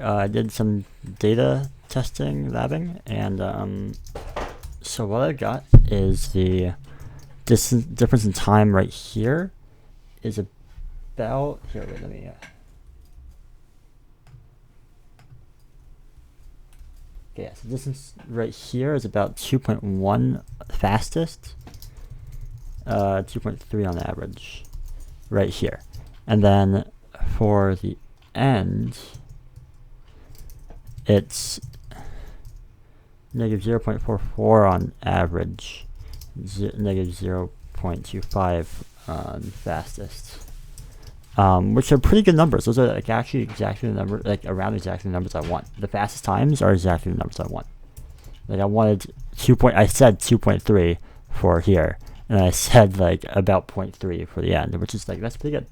I did some data testing, labbing, and so what I got is the difference in time right here is about here. Wait, let me. Okay, yeah, so distance right here is about 2.1 fastest, 2.3 on average, right here, and then for the end, it's negative 0.44 on average, negative 0.25 on fastest, which are pretty good numbers. Those are like actually exactly the number, like around exactly the numbers I want. The fastest times are exactly the numbers I want. Like I wanted I said 2.3 for here, and I said like about 0.3 for the end, which is like, that's pretty good.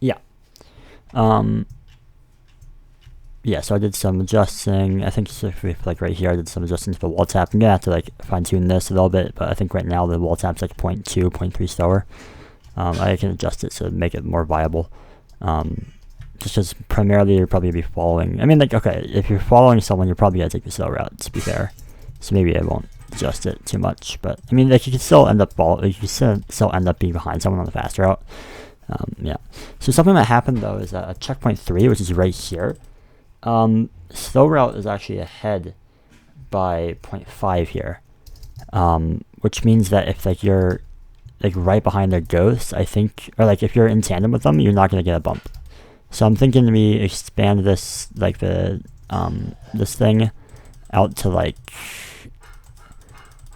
Yeah. Yeah, so I did some adjusting. I think specifically like right here, I did some adjusting to the wall tap. I'm gonna have to like fine tune this a little bit, but I think right now the wall tap's like 0.2, 0.3 slower. I can adjust it to make it more viable. Just because primarily you're probably gonna be following. I mean, like, okay, if you're following someone, you're probably gonna take the slow route, to be fair. So maybe I won't adjust it too much, but I mean, like, you can still end up end up being behind someone on the fast route. Yeah. So something that happened though is that at checkpoint 3, which is right here, slow route is actually ahead by 0.5 here, which means that if like you're like right behind their ghost, I think, or like if you're in tandem with them, you're not gonna get a bump. So I'm thinking we expand this, like the this thing out to like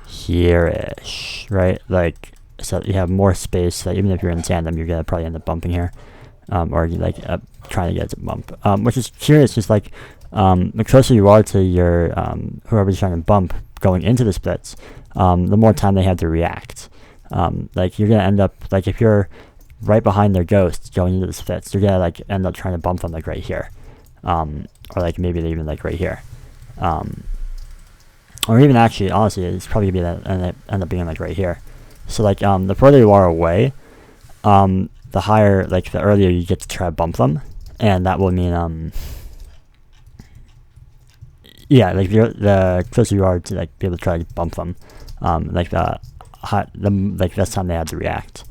here-ish, right? Like, so you have more space, that even if you're in tandem, you're gonna probably end up bumping here, or you like trying to get it to bump, which is curious. Just like the closer you are to your whoever's trying to bump going into the splits, the more time they have to react. Like you're gonna end up, like if you're right behind their ghost going into the splits, you're gonna like end up trying to bump them like right here, or like maybe even like right here, or even actually honestly it's probably gonna be that end up being like right here. So like the further you are away, the higher, like the earlier you get to try to bump them, and that will mean yeah, like the closer you are to like be able to try to bump them, like the like less time they have to react,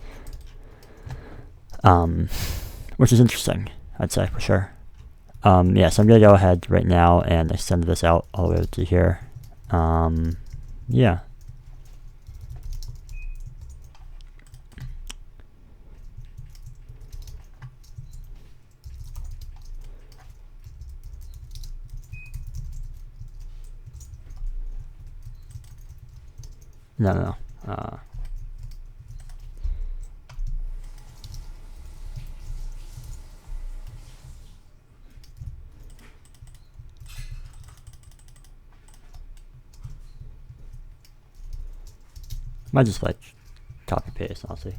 which is interesting, I'd say, for sure. Yeah, so I'm gonna go ahead right now and extend this out all the way to here. Yeah. No. Might just like copy paste, honestly.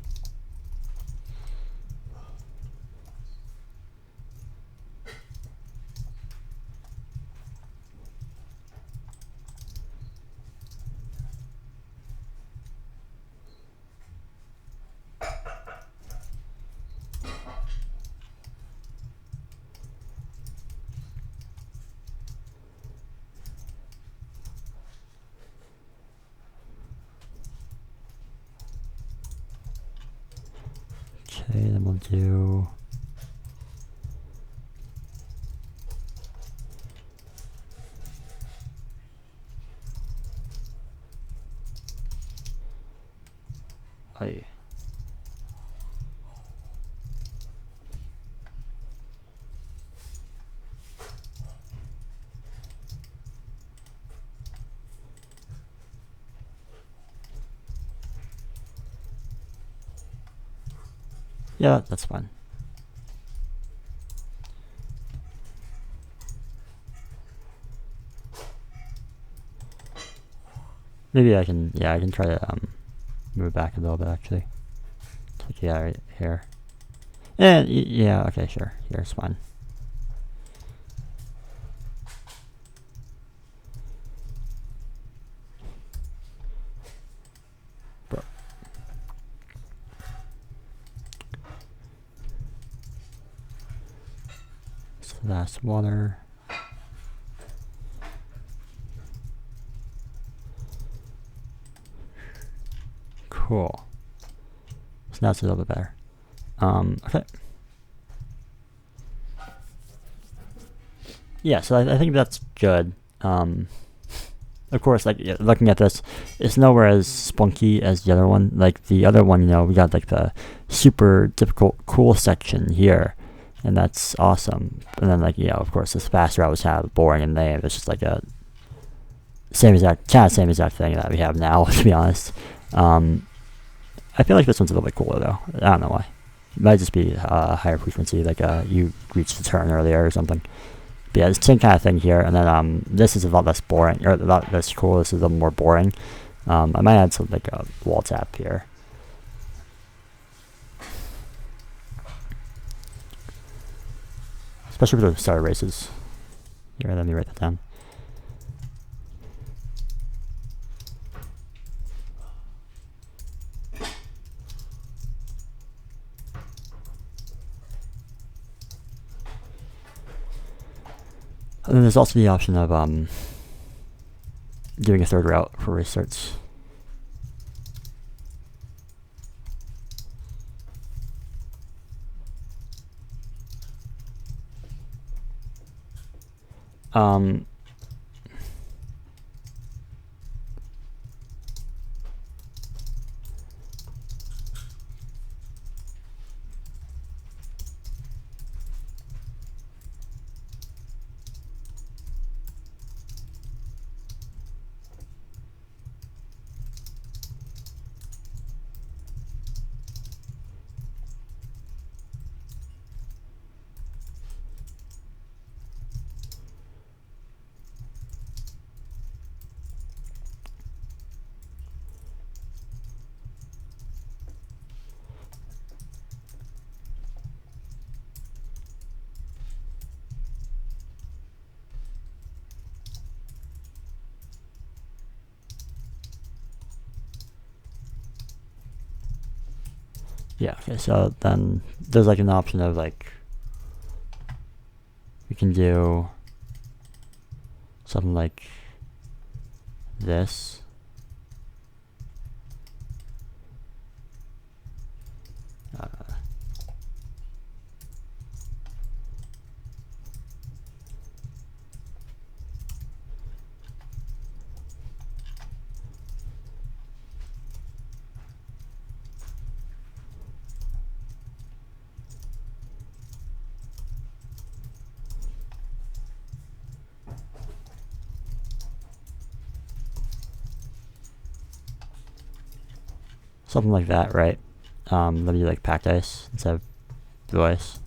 Okay, then we'll do yeah, that's fine. Maybe I can try to move back a little bit actually. Like, yeah, right here. And yeah, okay, sure. Here's fine. Last water. Cool. So now it's a little bit better. Okay. Yeah, so I think that's good. Of course, like looking at this, it's nowhere as spunky as the other one. Like the other one, we got like the super difficult cool section here, and that's awesome. And then like of course, this fast route was kind of boring and lame. It's just like a same exact thing that we have now. To be honest, I feel like this one's a little bit cooler though. I don't know why. It might just be higher frequency, like you reached the turn earlier or something. But yeah, it's the same kind of thing here, and then this is a lot less boring, or a lot less cool. This is a little more boring. I might add some like a wall tap here. Especially for the starter races. Here, let me write that down. And then there's also the option of doing a third route for restarts. Yeah, okay, so then there's like an option of like, we can do something like this. Something like that, right? Let me do like packed ice instead of blue ice.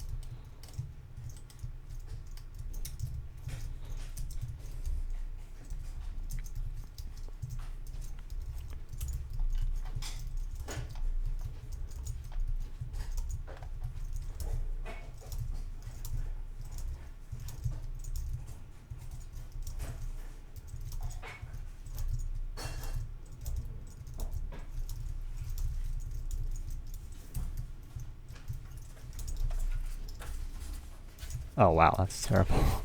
Oh wow, that's terrible.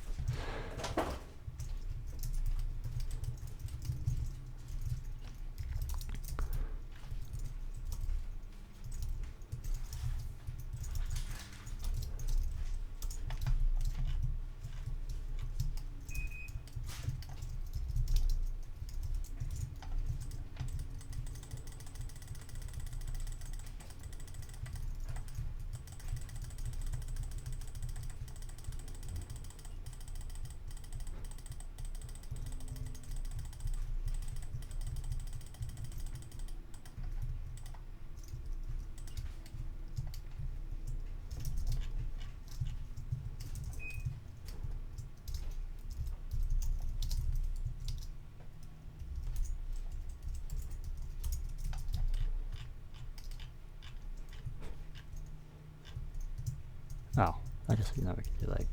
Oh, I guess now we can do like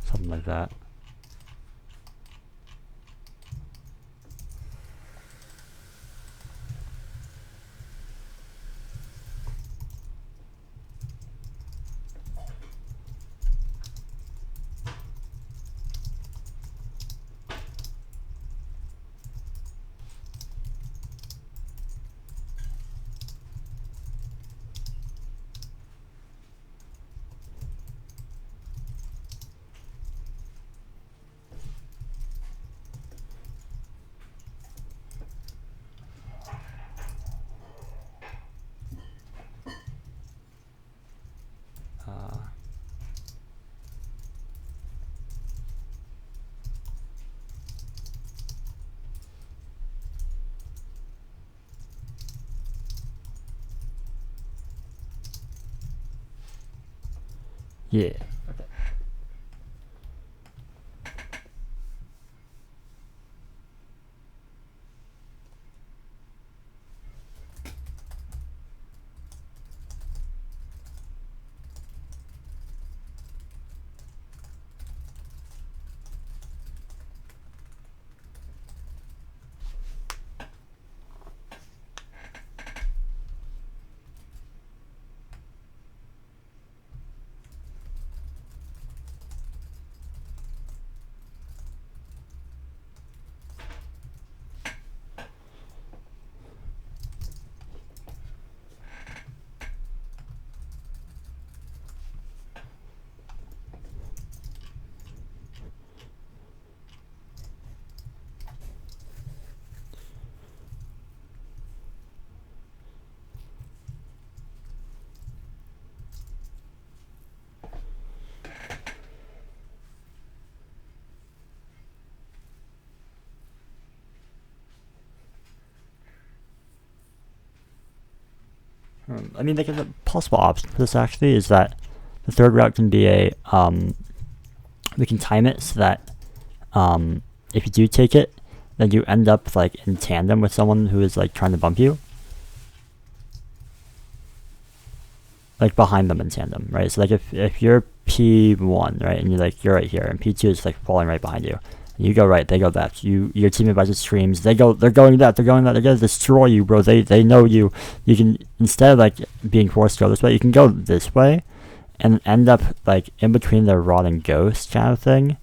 something like that. Yeah. I mean, like, a possible option for this actually is that the third route can be we can time it so that if you do take it, then you end up like in tandem with someone who is like trying to bump you, like behind them in tandem, right? So like if you're P1, right, and you're right here, and P2 is like falling right behind you. You go right, they go left. Your team advisor screams, they're going left, they're gonna destroy you, bro. They know you. You can, instead of like being forced to go this way, you can go this way and end up like in between the rod and ghost kind of thing.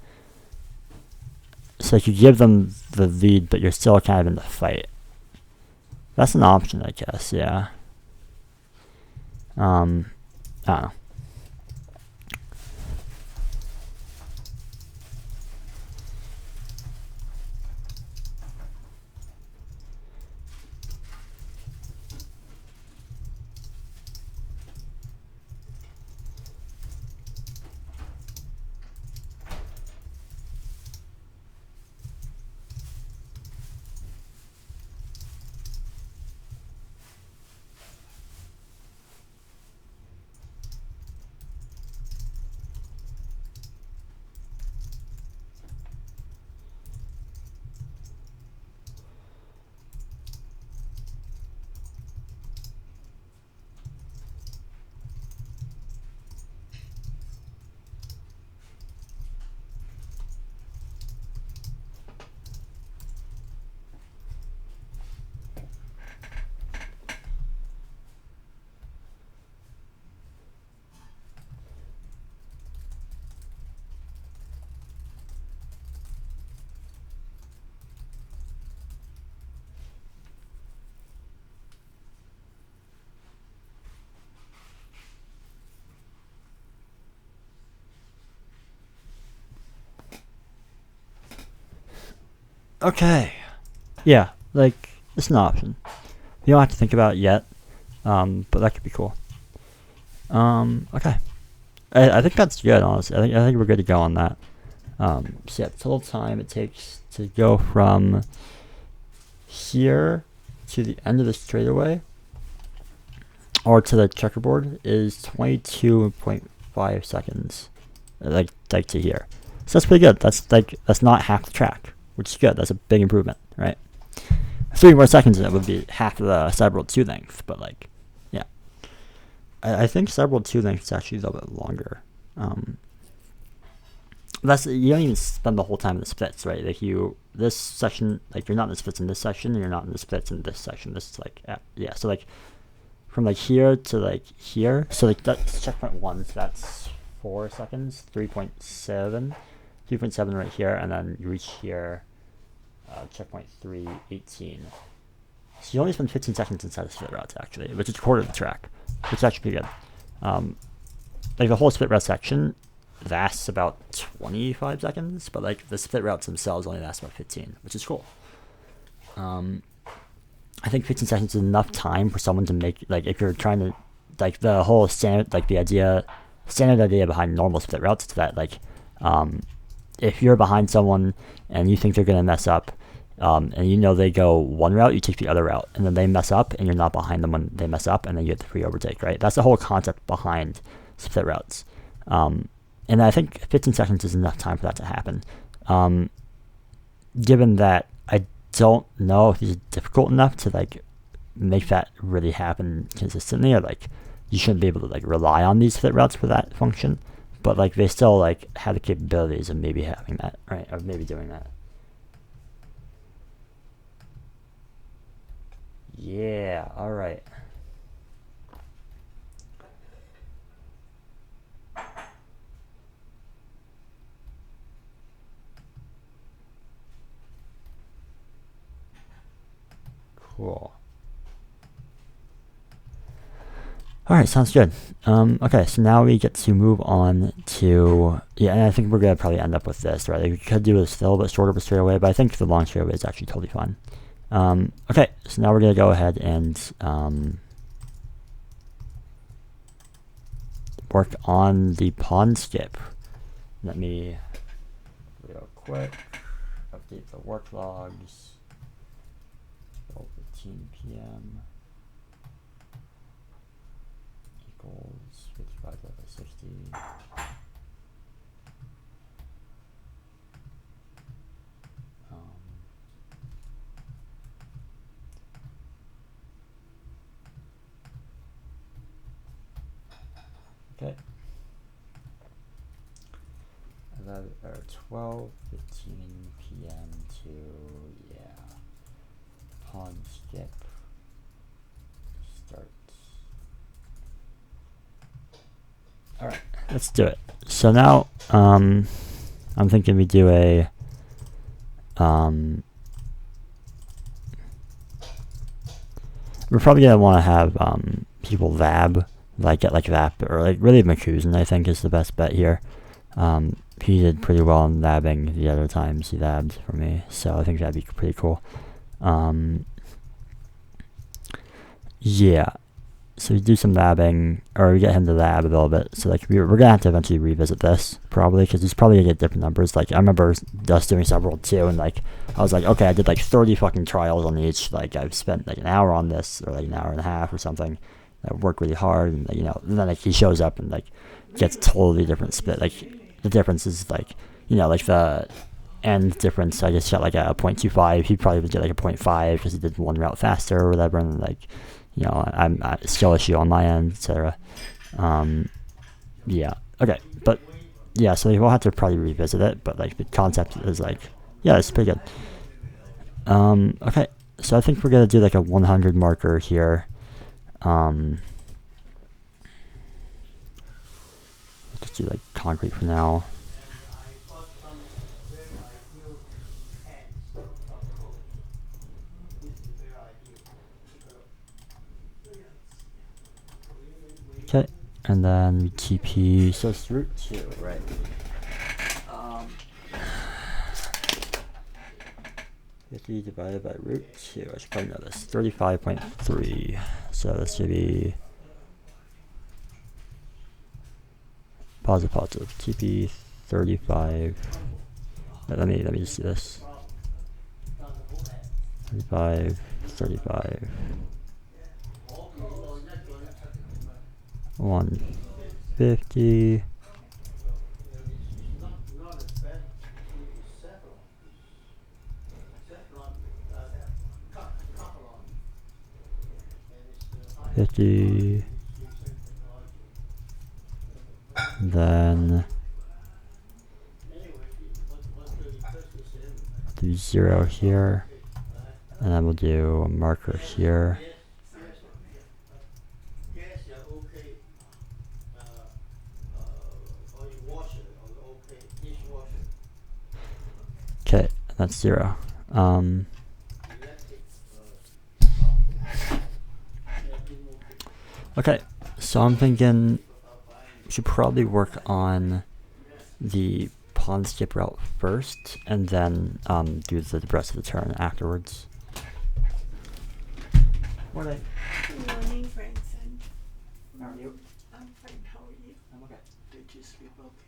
So like you give them the lead, but you're still kind of in the fight. That's an option, I guess, yeah. I don't know. Okay. Yeah, like, it's an option. You don't have to think about it yet, but that could be cool. Okay. I think that's good, honestly. I think we're good to go on that. So yeah, the total time it takes to go from here to the end of the straightaway or to the checkerboard is 22.5 seconds. Like to here. So that's pretty good. That's not half the track, which is good. That's a big improvement, right? 3 more seconds and it would be half of the Cyberworld 2 length, but like, yeah. I think Cyberworld 2 length is actually a little bit longer. You don't even spend the whole time in the splits, right? Like this section, like you're not in the splits in this section, and you're not in the splits in this section. This is like, yeah. So like from like here to like here. So like that's checkpoint 1. So that's 4 seconds, 3.7 right here, and then you reach here. Checkpoint 3, 18. So you only spend 15 seconds inside the split routes, actually, which is a quarter of the track, which is actually pretty good. Like the whole split route section lasts about 25 seconds, but like the split routes themselves only last about 15, which is cool. I think 15 seconds is enough time for someone to make, like, if you're trying to, like, the whole standard, like, standard idea behind normal split routes is that, like, if you're behind someone and you think they're going to mess up, and you know they go one route, you take the other route, and then they mess up, and you're not behind them when they mess up, and then you get the free overtake, right? That's the whole concept behind split routes. And I think 15 seconds is enough time for that to happen. Given that I don't know if it's difficult enough to like make that really happen consistently, or like you shouldn't be able to like rely on these fit routes for that function, but like they still like have the capabilities of maybe having that, right, of maybe doing that. Yeah, all right. Cool. All right, sounds good. Okay, so now we get to move on to, yeah, and I think we're gonna probably end up with this, right? Like we could do this a little bit shorter of a straightaway, but I think the long straightaway is actually totally fine. Okay, so now we're gonna go ahead and work on the PondSkip. Let me real quick update the work logs. 12:15 p.m. equals 55/60. Okay. 12:15 p.m. to, yeah, PondSkip starts. All right, let's do it. So now, I'm thinking we do a, we're probably gonna want to have people lab, like get like that, or like really McCusen, I think is the best bet here. He did pretty well in labbing the other times he labbed for me, so I think that'd be pretty cool. Yeah, so we do some labbing, or we get him to lab a little bit. So like we're gonna have to eventually revisit this probably, because he's probably gonna get different numbers. Like I remember us doing several too, and like I was like, okay, I did like 30 fucking trials on each. Like I've spent like an hour on this, or like an hour and a half or something. I worked really hard, and you know, and then like he shows up and like gets totally different split. Like the difference is like, you know, like the end difference. I just got like a 0.25. He probably would get like a 0.5 because he did one route faster or whatever, and like, you know, I'm skill issue on my end, etc. Yeah, okay, but yeah, so we'll have to probably revisit it, but like the concept is like, yeah, it's pretty good. Okay, so I think we're gonna do like a 100 marker here. Let's do like concrete for now. Okay, and then we TP, so it's root 2, right? 50 divided by root 2, I should probably know this, 35.3, so this should be positive, TP 35, let me just do this, 35, 150, then do 0 here, and then we'll do a marker here. Okay, that's 0. Okay, so I'm thinking we should probably work on the PondSkip route first, and then do the rest of the turn afterwards. Morning. Good morning, Branson. How are you? I'm fine. How are you? I'm okay. Did you sleep okay?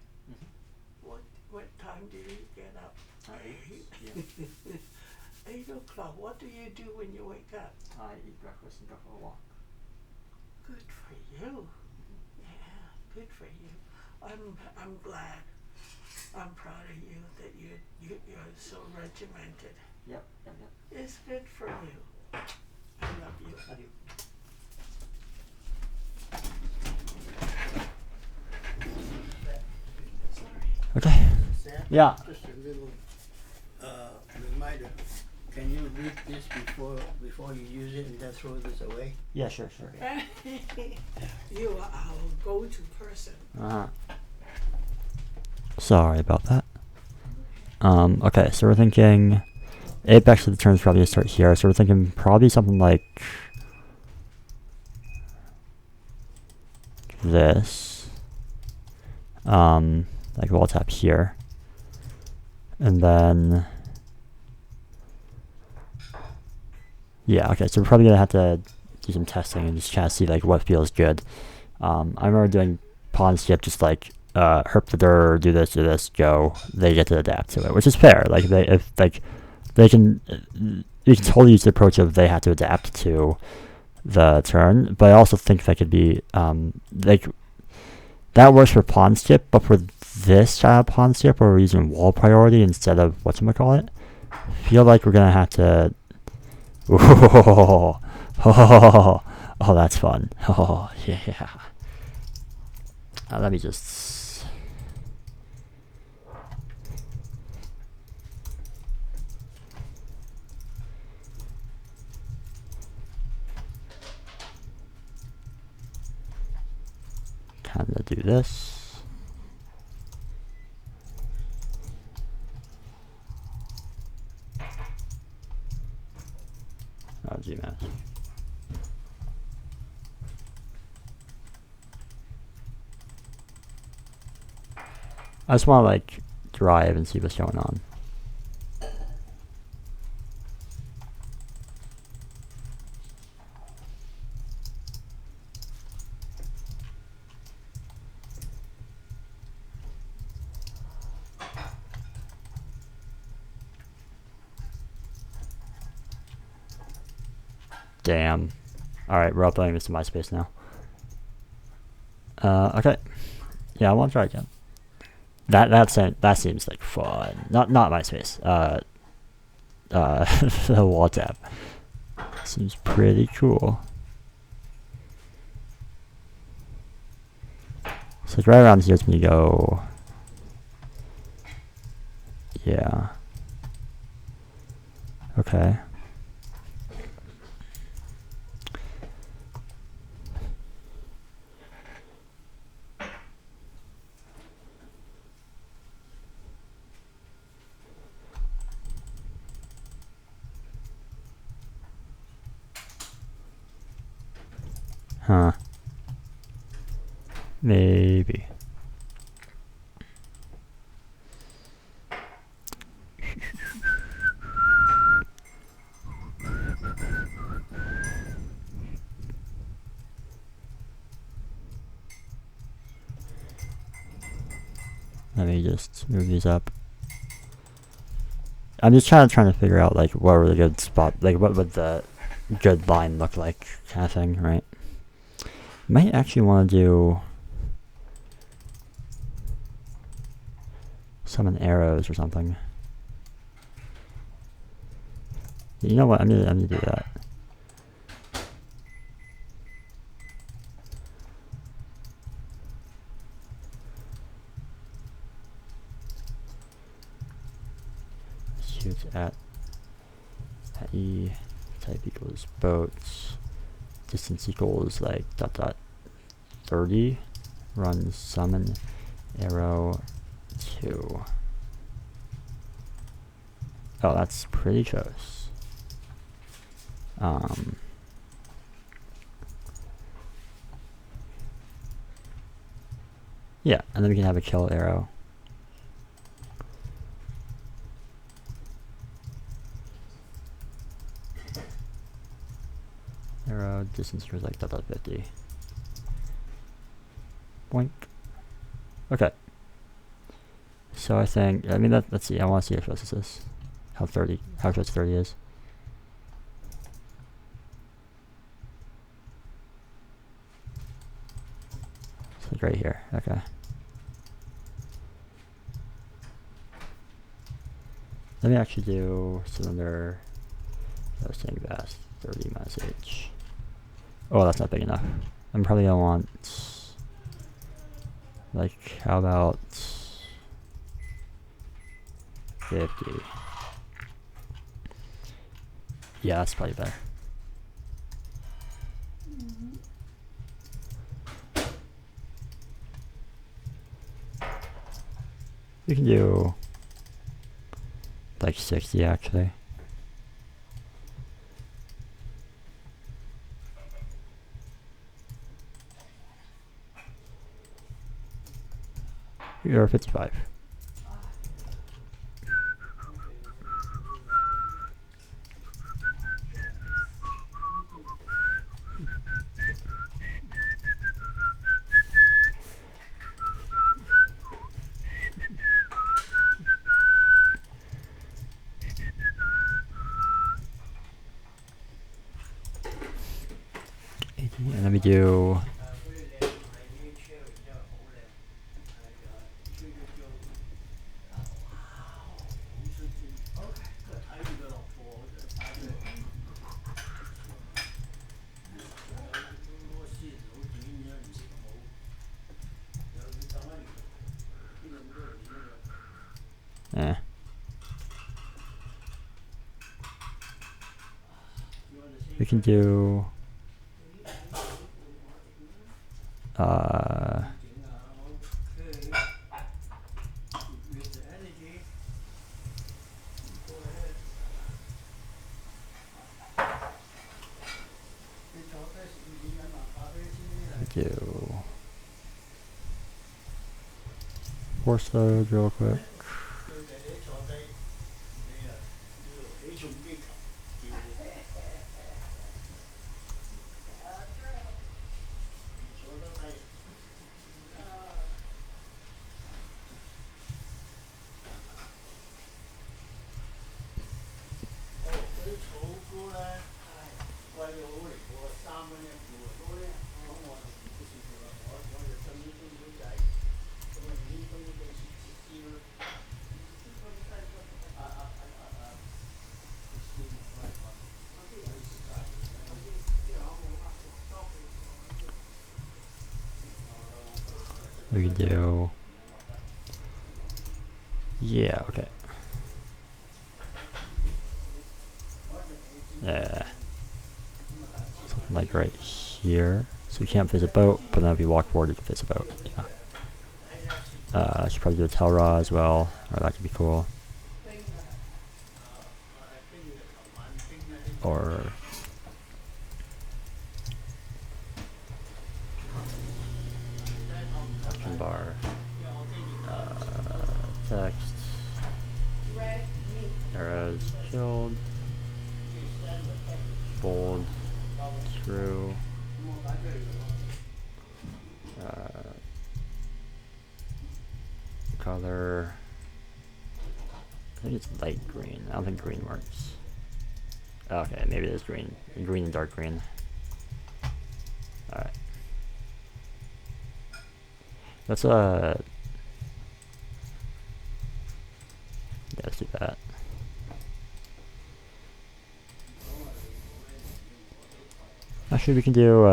What time did you get up? 8. Yeah. 8 o'clock. What do you do when you wake up? I eat breakfast and go for a walk. Good for you. Yeah, good for you. I'm glad. I'm proud of you that you're so regimented. Yep. It's good for you. I love you. Love you. Sorry. Okay. Sam? Yeah. Just a little reminder. Can you read this before you use it and then throw this away? Yeah, sure. You are our go-to person. Sorry about that. Okay, so we're thinking apex of the turn is probably gonna start here, so we're thinking probably something like this. Like wall tap here. And then yeah, okay, so we're probably gonna have to do some testing and just try to see like what feels good. I remember doing PondSkip, just like herp the dir, do this, go. They get to adapt to it, which is fair. Like they can you can totally use the approach of they have to adapt to the turn, but I also think that could be like that works for PondSkip, but for this kind of PondSkip where we're using wall priority instead of whatchamacallit, I feel like we're gonna have to oh, that's fun. Oh, yeah. Let me just kind of do this. Oh, GMAS. I just want to like drive and see what's going on. Damn. Alright, we're uploading this to MySpace now. Okay. Yeah, I want to try again. That seems like fun. Not MySpace. The wall tab. Seems pretty cool. So like right around here is when you go. Yeah. Okay. Huh. Maybe. Let me just move these up. I'm just trying to figure out like what were the good spot, like what would the good line look like, kind of thing, right? Might actually want to do summon arrows or something. You know what? I'm gonna do that. Shoot at E, type equals boats, distance equals like dot 30, run summon arrow 2. Oh, that's pretty close. Yeah, and then we can have a kill arrow. Arrow distance equals like dot 50. Boink. Okay. So I think, I mean, let's see, I want to see how close this is. How close 30 is. It's like right here, okay. Let me actually do cylinder. I was saying fast. 30 minus H. Oh, that's not big enough. I'm probably gonna want, like, how about 50? Yeah, that's probably better. We can do like 60 actually. Or 55. And let me do we can do force load real quick. We can do, yeah, okay. Yeah. Something like right here. So we can't fix a boat, but then if we walk forward, it can fix a boat. Yeah. I should probably do a tail rod as well, or that could be cool. Or action bar, text, arrows, killed, bold, true, color, I think it's light green. I don't think green works. Okay, maybe it is green. Green and dark green. Alright. Let's yeah, let's do that. Actually, we can do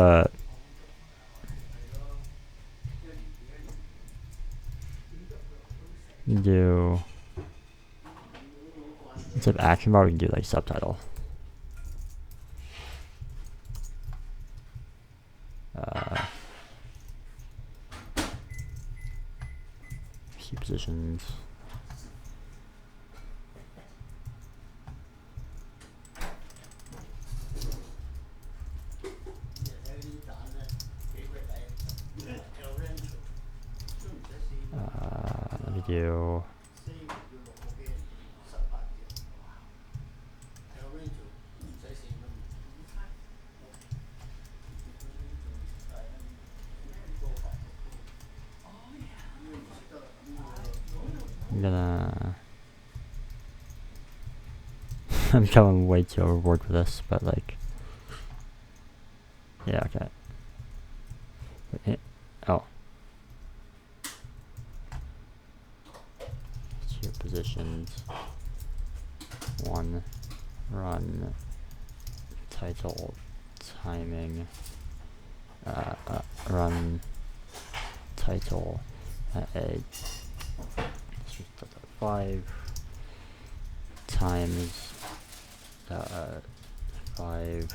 instead of action bar, we can do like subtitle. Key positions. Let me do. I'm gonna. I'm going way too overboard with this, but like. Yeah, okay. Wait, oh. Your positions. one run title timing run title at a 5 times 525.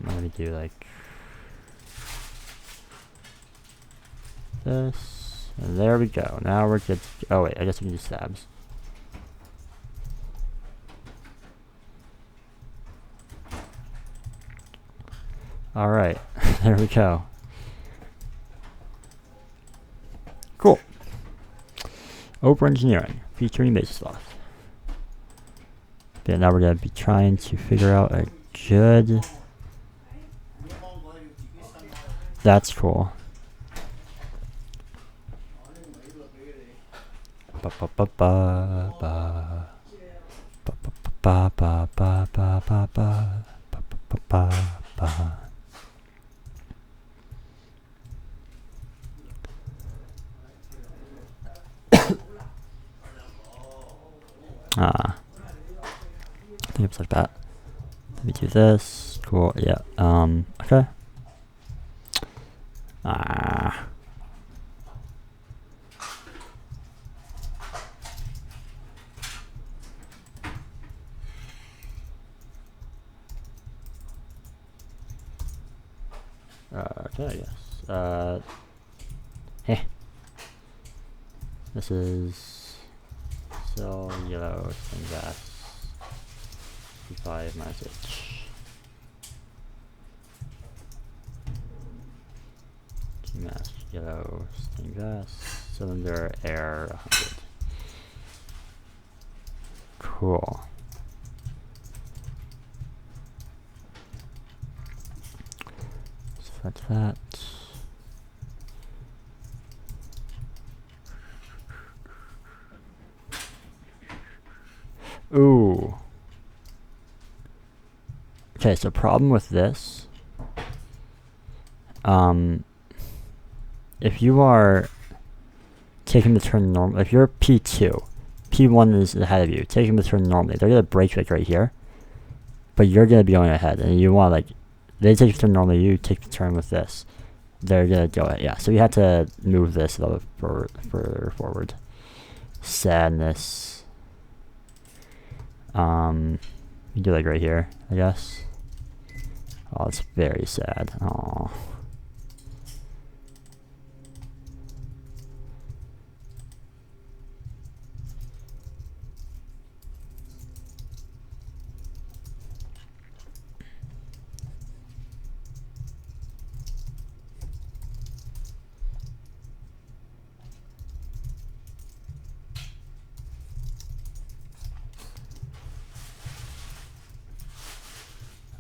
Let me do like this, and there we go. Now we're good. Oh wait, I guess we can do stabs. All right, there we go. Cool. Over engineering featuring Baseloft. Yeah, now we're gonna be trying to figure out a good. That's cool. Ba ba ba ba ba ba ba ba ba ba ba ba ba ba ba. I think it's like that. Let me do this. Cool. Yeah. Okay. Okay, yes. This is cellulose and gas. C5 minus H. Mass yellow stained glass. Cylinder air 100. Cool. So that's that. Ooh. Okay, so problem with this. If you are taking the turn normal, if you're P2, P1 is ahead of you, taking the turn normally, they're gonna brake like right here, but you're gonna be going ahead, and you want like, they take the turn normally, you take the turn with this, they're gonna go ahead, yeah. So you have to move this a little bit further forward. Sadness. You do like right here, I guess. Oh, it's very sad. Oh.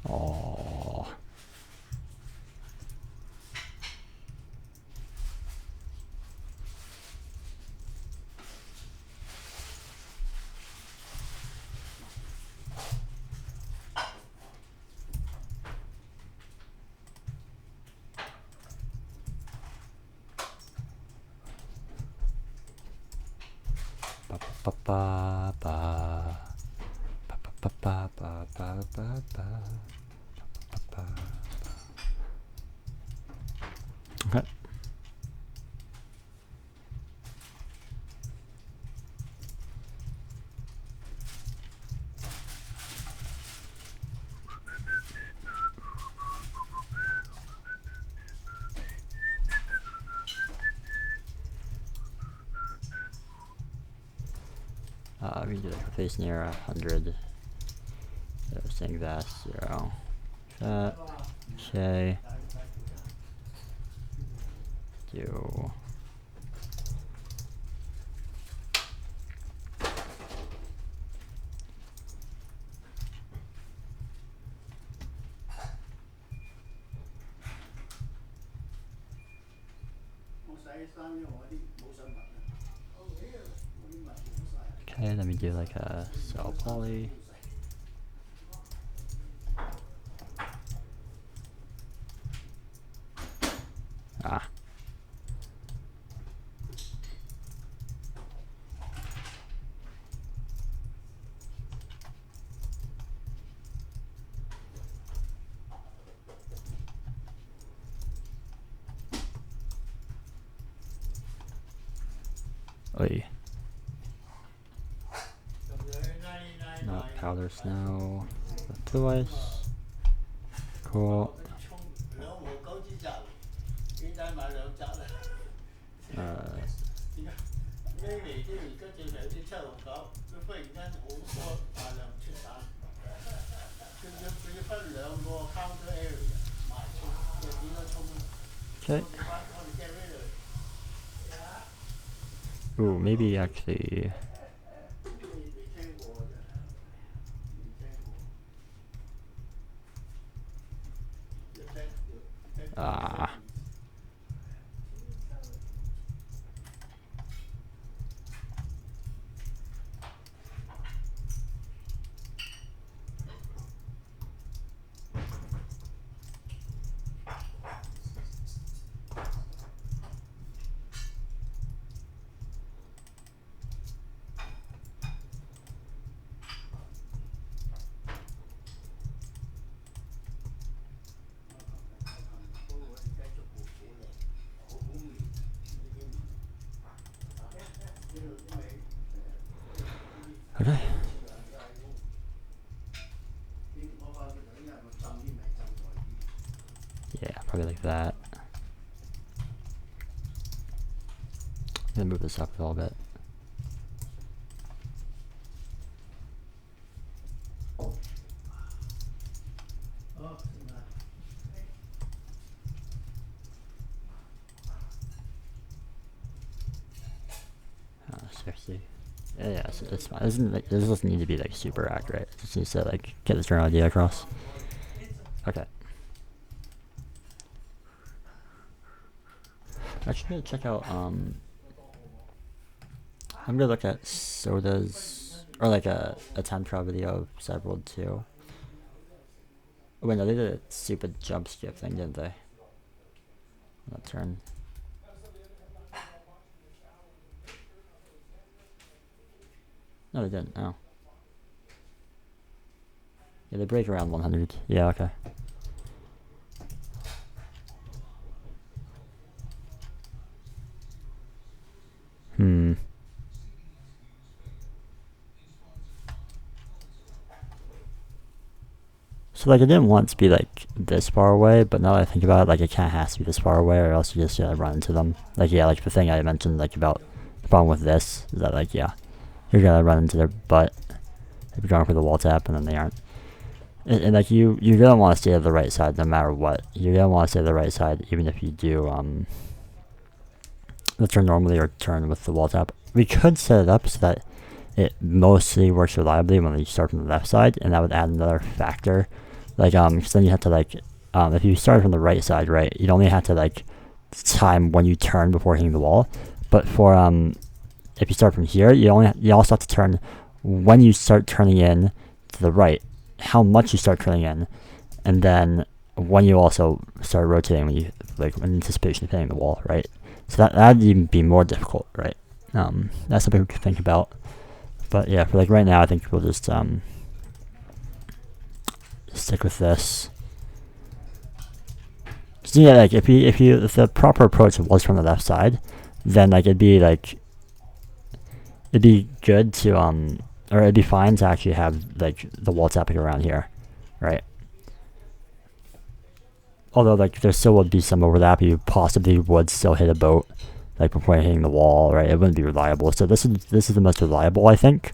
Oh. Ba ba ba ba ba ba ba ba ba ba ba. Okay. We do like a face near 100. Saying that 0. That. Okay. Do. Okay, let me do like a cell poly. Ah. Oy. Not powder snow. Blue ice. Cool. Okay. Ooh, maybe actually. Ah. Okay. Yeah, probably like that. I'm gonna move this up a little bit. Seriously. Yeah, so it's fine. This doesn't need to be like super accurate. It just needs to like get the general idea across. Okay. Actually, gonna check out. I'm gonna look at sodas or like a time trial video of several too. Oh, wait, no, they did a stupid jump skip thing, didn't they? That turn. No, they didn't. Oh. Yeah, they break around 100. Yeah, okay. Hmm. So like, I didn't want it to be like this far away, but now that I think about it, like it kind of has to be this far away, or else you just run into them. Like yeah, like the thing I mentioned, like about the problem with this is that like yeah, you're gonna run into their butt if you're going for the wall tap, and then they aren't. And like you're gonna want to stay to the right side no matter what. You're gonna want to stay to the right side even if you do the turn normally or turn with the wall tap. We could set it up so that it mostly works reliably when you start from the left side, and that would add another factor. Like because then you have to like if you start from the right side, right, you'd only have to like time when you turn before hitting the wall. But for if you start from here, you also have to turn when you start turning in to the right, how much you start turning in, and then when you also start rotating when you like in anticipation of hitting the wall, right? So that'd even be more difficult, right? That's something we could think about. But yeah, for like right now, I think we'll just stick with this. So yeah, like if the proper approach was from the left side, then like it'd be good to or it'd be fine to actually have like the wall tapping around here, right? Although like there still would be some overlap, you possibly would still hit a boat like before hitting the wall, right? It wouldn't be reliable. So this is the most reliable, I think,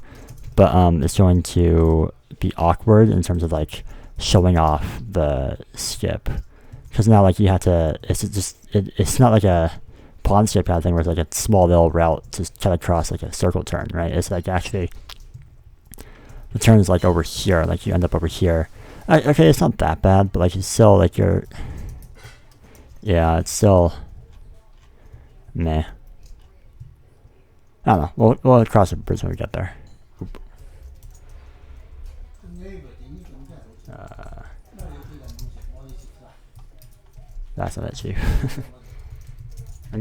but it's going to be awkward in terms of like showing off the skip, because now like you have to. It's not like a PondSkip kind of thing where it's like a small little route to cut across like a circle turn, right? It's like actually the turn is like over here, like you end up over here. Okay, it's not that bad, but like it's still like yeah, it's still meh. I don't know. We'll cross the bridge when we get there. That's not that cheap.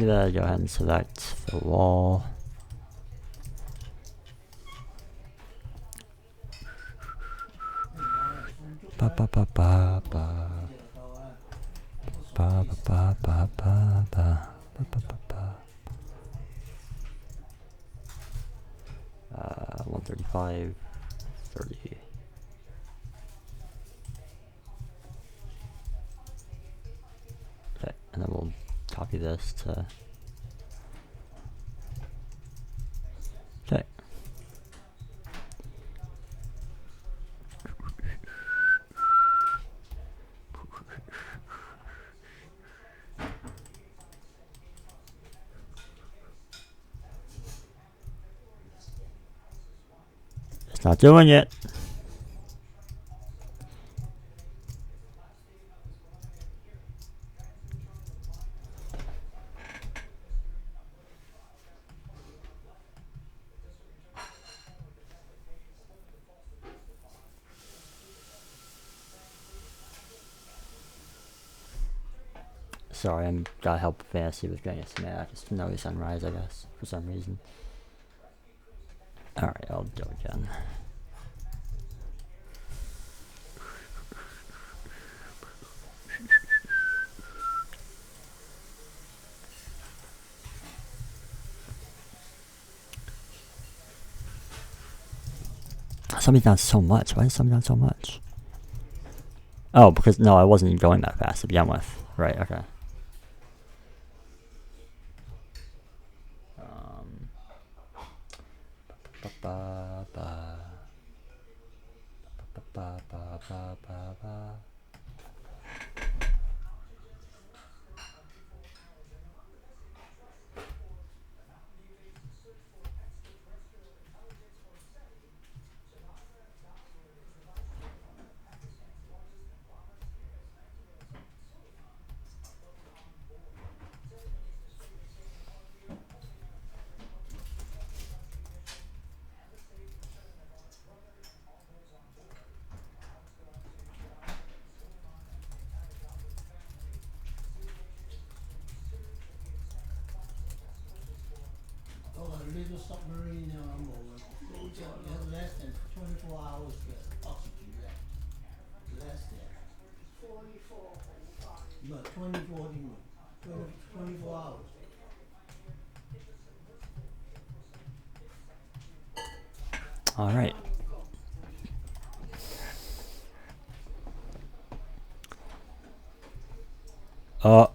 I'm gonna go ahead and select the wall. Ba ba ba ba ba. Ba ba ba ba ba ba. Ba ba ba ba. 135, 30. Okay, and then we'll copy this to. Okay. It's not doing it. Sorry, I'm gotta help Fantasy with getting a smack. It's snowy sunrise, I guess, for some reason. Alright, I'll do it again. Something down so much. Why is something down so much? Oh, because no, I wasn't going that fast to begin with. Right, okay. Ba ba ba. Ba ba ba ba ba ba. Oh, a little submarine has less than 24 hours to oxygen left. Less than. 44. No, 24 hours. Alright.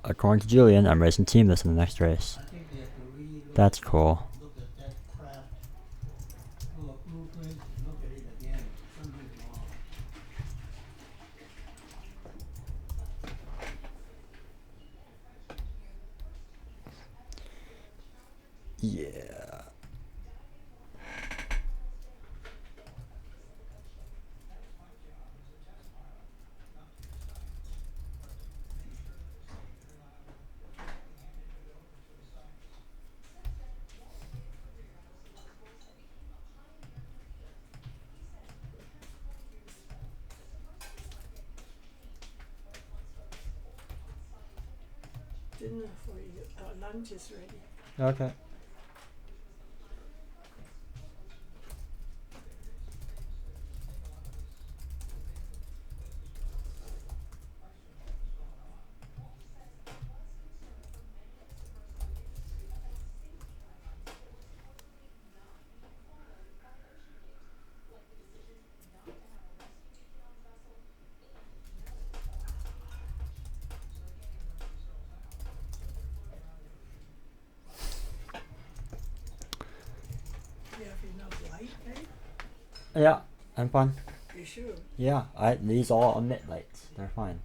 According to Julian, I'm racing Team this in the next race. I think they have to re-look. That's cool. Look at that craft. Blueprint. Look at it again. Something's wrong. Yeah. Dinner for you. Lunch is ready. Okay. You have enough light, right? Yeah, I'm fine. You sure? Yeah, these all emit lights. They're fine.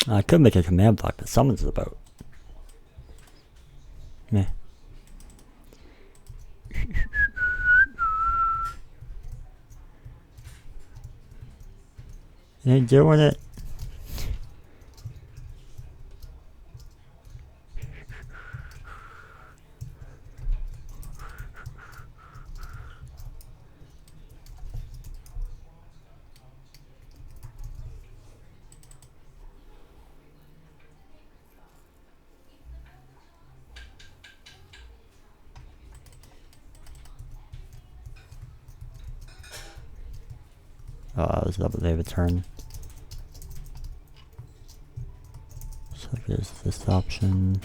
I could make a command block that summons the boat. Meh. It ain't doing it. Oh, that was double David turn. So there's this option.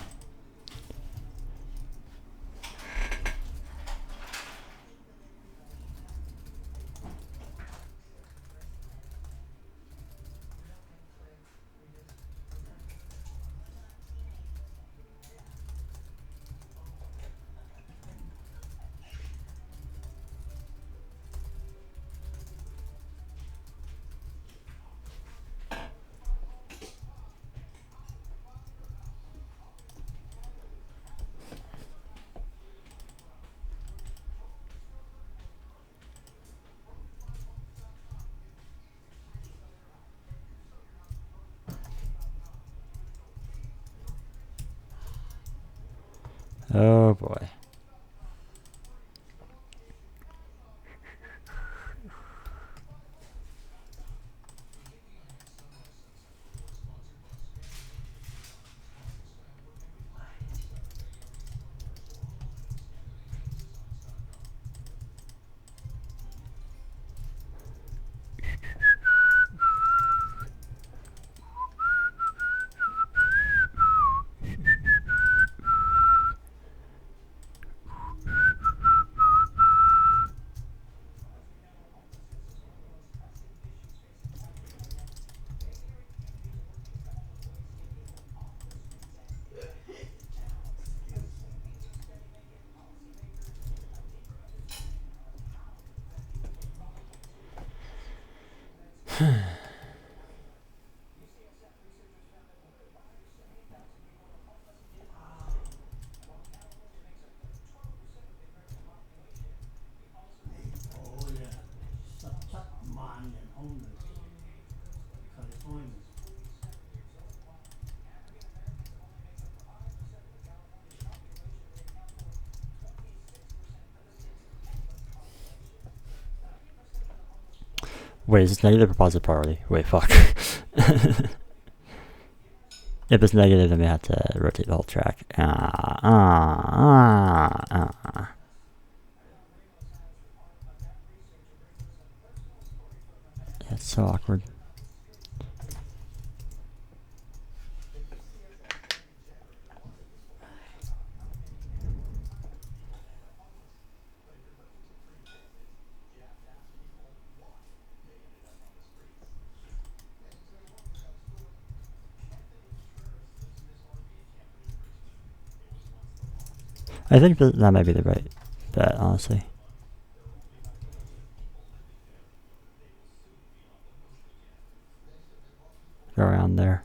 Oh boy. Oh yeah. Man and homeless. California. Wait, is this negative or positive priority? Wait, fuck. If it's negative, then we have to rotate the whole track. Yeah, it's so awkward. I think that might be the right bet, honestly. Go around there.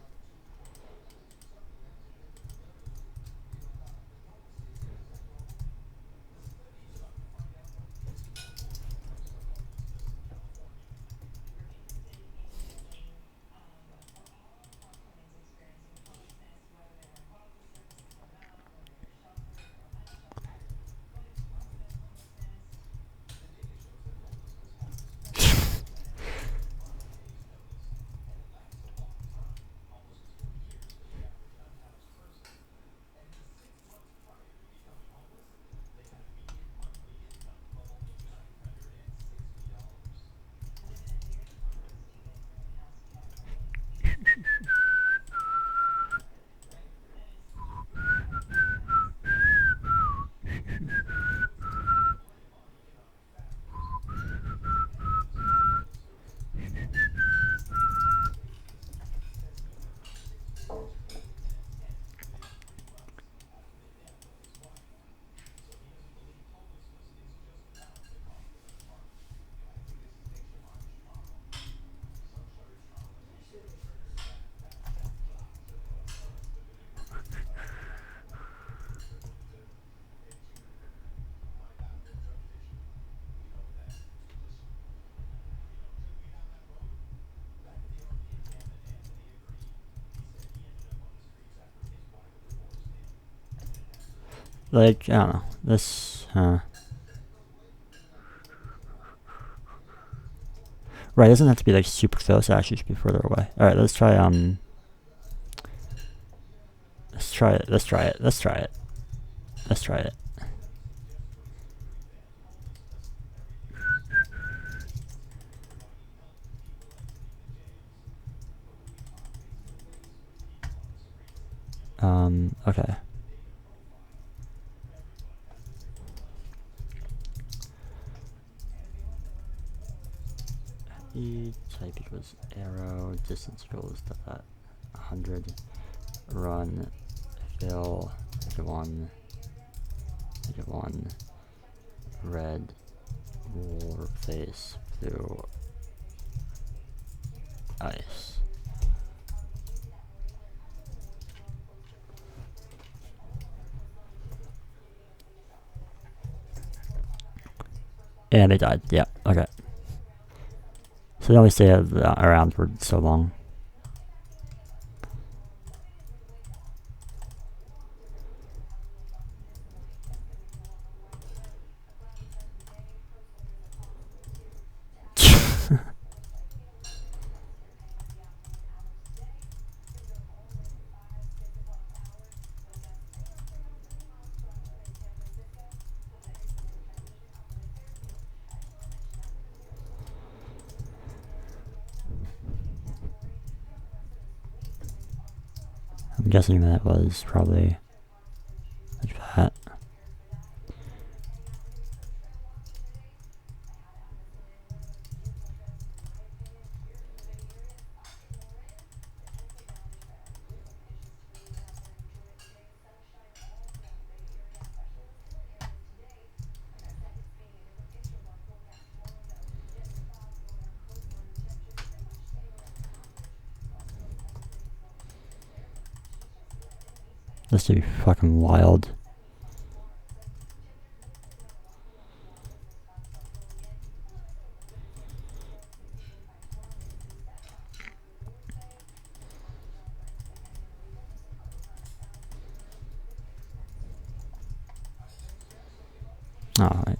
like, I don't know. This, right, it doesn't have to be like super close, actually should be further away. Alright, let's try let's try it. Okay. E type equals arrow, distance equals dot 100, run, fill, make it one, red, will replace blue, ice. And they died, yeah, okay. So they only stay around for so long. I'm guessing that was probably like that. This would be fucking wild. Alright.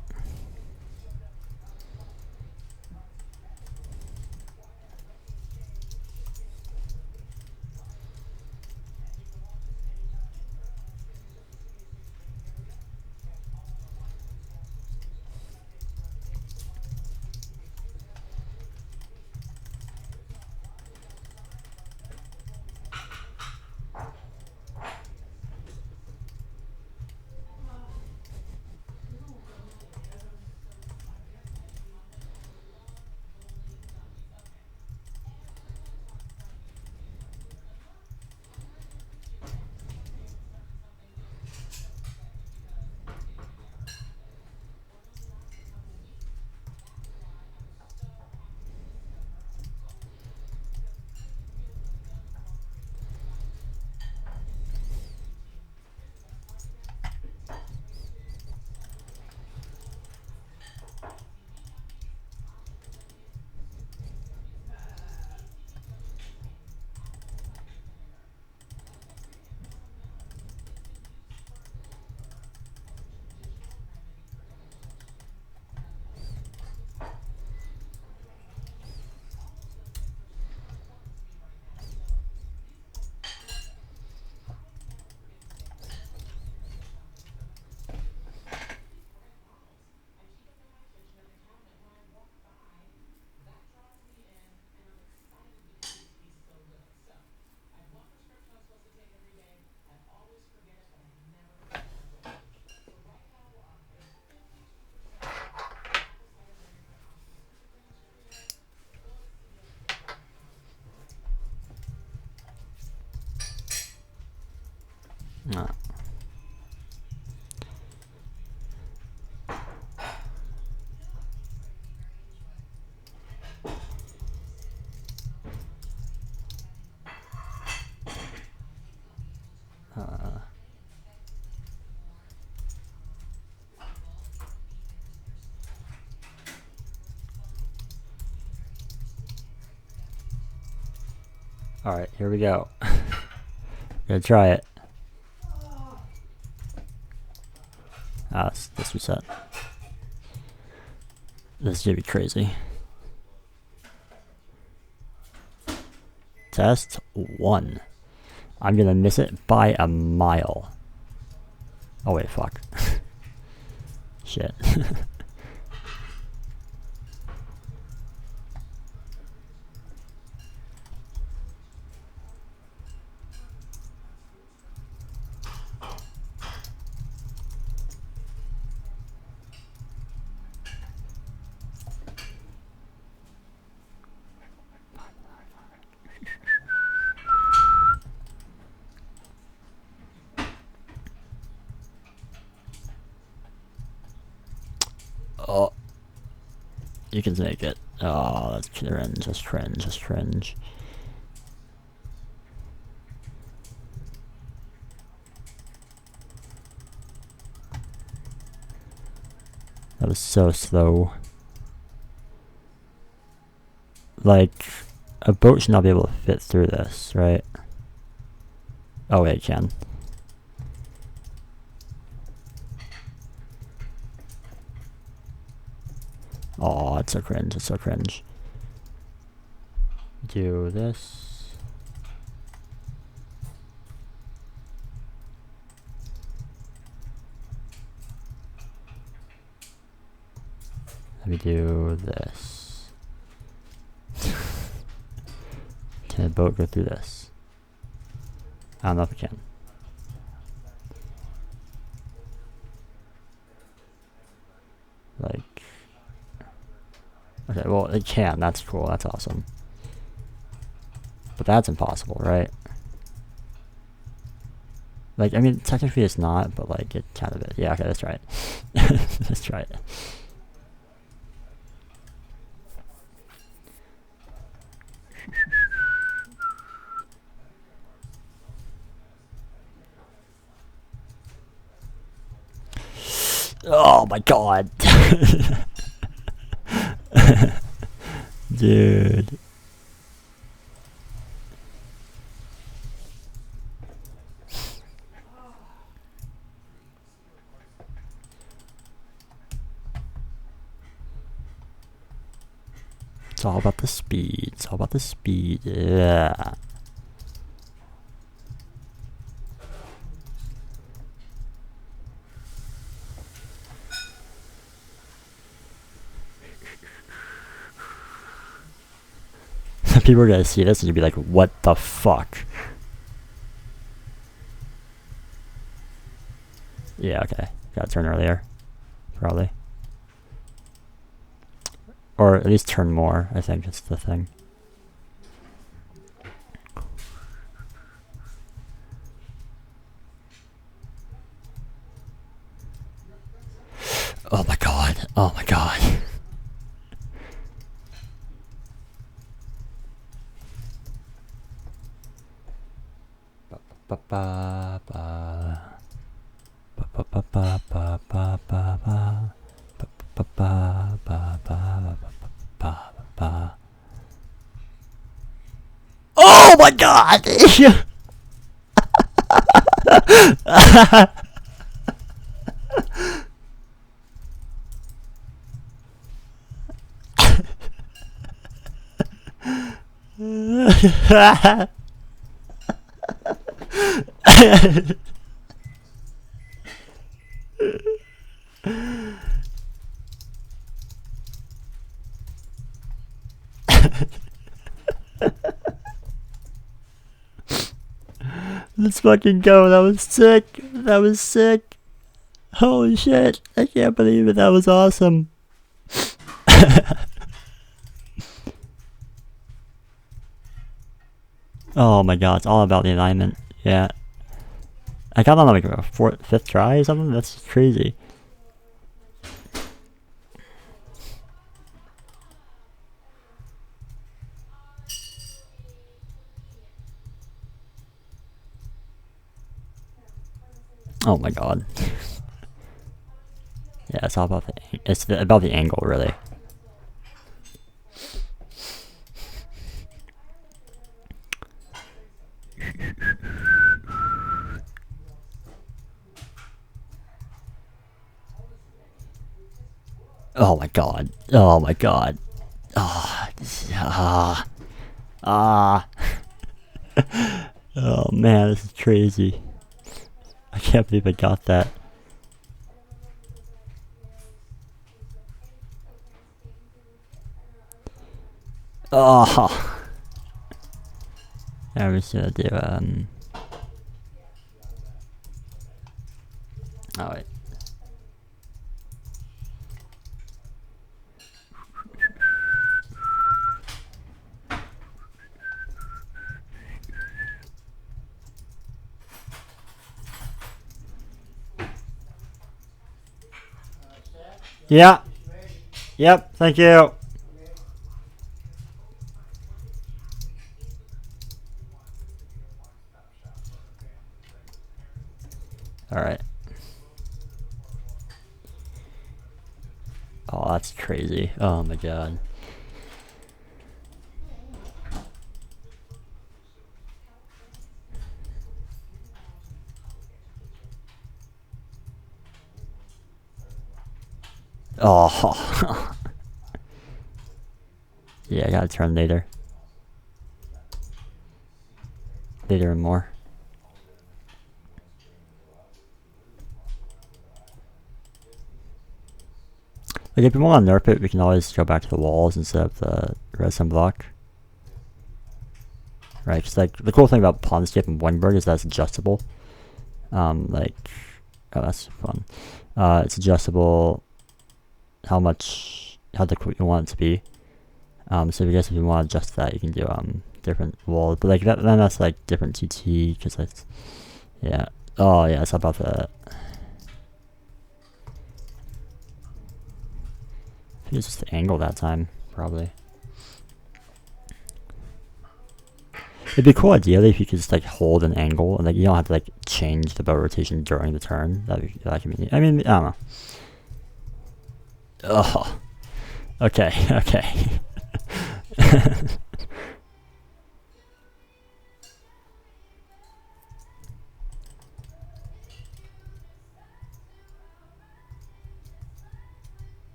Alright, here we go. Gonna try it. This reset. This is gonna be crazy. Test 1. I'm gonna miss it by a mile. Oh wait, fuck. Shit. Oh. You can make it. Oh, that's cringe, just cringe, just cringe. That was so slow. Like, a boat should not be able to fit through this, right? Oh wait, it can. Oh, it's so cringe, it's so cringe. Do this. Let me do this. Can the boat go through this? I don't know if it can. Like, okay, well, it can. That's cool. That's awesome. But that's impossible, right? Like, I mean, technically it's not, but like, it kind of is. Yeah, okay, that's right. That's right. Oh my god. Dude. It's all about the speed. It's all about the speed. Yeah. People are gonna see this and you'll be like, what the fuck? Yeah, okay. Gotta turn earlier. Probably. Or at least turn more, I think that's the thing. Oh my god. Oh my god. Ba ba ba ba ba ba ba ba ba ba ba ba ba ba ba ba. Oh my god! Let's fucking go. That was sick. That was sick. Holy shit. I can't believe it. That was awesome. Oh my god. It's all about the alignment. Yeah. I got on like a fifth try or something. That's crazy. Oh my god. Yeah, it's all about about the angle, really. Oh my god. Oh my god. Ah. Ah. Oh man, this is crazy. I can't believe I got that. Oh. I'm just gonna do oh wait. Yeah. Yep. Thank you. All right. Oh, that's crazy. Oh my god. Oh. Yeah, I gotta turn later. Later and more. Like, if we want to nerf it, we can always go back to the walls instead of the redstone block. Right, because, like, the cool thing about PondSkip and Windbird is that it's adjustable. Like, oh, that's fun. It's adjustable how quick you want it to be. So I guess if you want to adjust that, you can do, different walls. But, like, then that's, like, different TT, because that's, yeah. Oh, yeah, it's about that. I think it's just the angle that time, probably. It'd be a cool idea if you could just like hold an angle and like you don't have to like change the bow rotation during the turn. That can be. I mean, I don't know. Oh, okay, okay.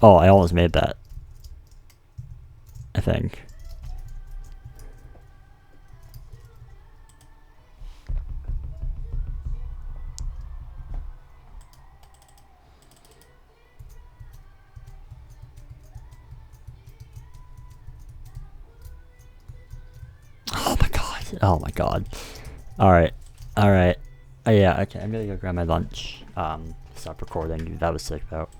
Oh, I almost made that. I think. Oh my god. Oh my god. Alright. Alright. Yeah, okay. I'm gonna go grab my lunch. Stop recording. That was sick though.